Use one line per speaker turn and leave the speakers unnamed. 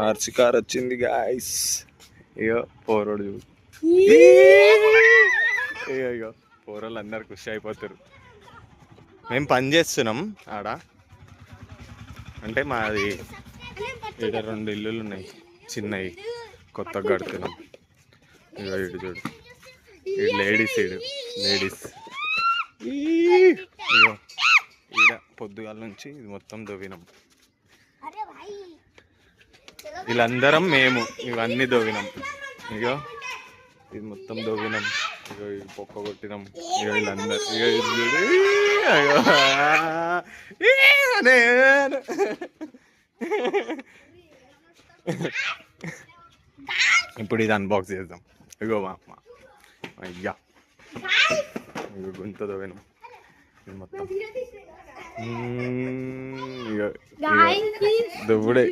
RC car వచ్చింది guys. ఇగో పోరోడు చూడు. ఇగో పోరోళ్ళు అందరు ఖుషి అయిపోతారు. మేము పని చేస్తున్నాం ఆడ, అంటే మాది ఇక్కడ 2 ఇల్లులు ఉన్నాయి చిన్నవి, కొత్తగా కడుతున్నాం. ఇగో ఇటు చూడు, ఇటు లేడీస్ ఇగో ఈడ పొద్దుగాల నుంచి ఇది మొత్తం దొవ్వినాం. వీళ్ళందరం మేము ఇవన్నీ దొవ్వినాం. ఇగో ఇది మొత్తం దొవ్వినాం. ఇగో ఇది పొక్క కొట్టినాం. ఇగో వీళ్ళందరూ ఇగో ఇది చూడు. అయ్యో ఇప్పుడు ఇది అన్బాక్స్ చేద్దాం. ఇగో మా అమ్మ అయ్యా, ఇగో గుంత దొవ్వినాం ఇది మొత్తం. ఇగో దువ్వుడే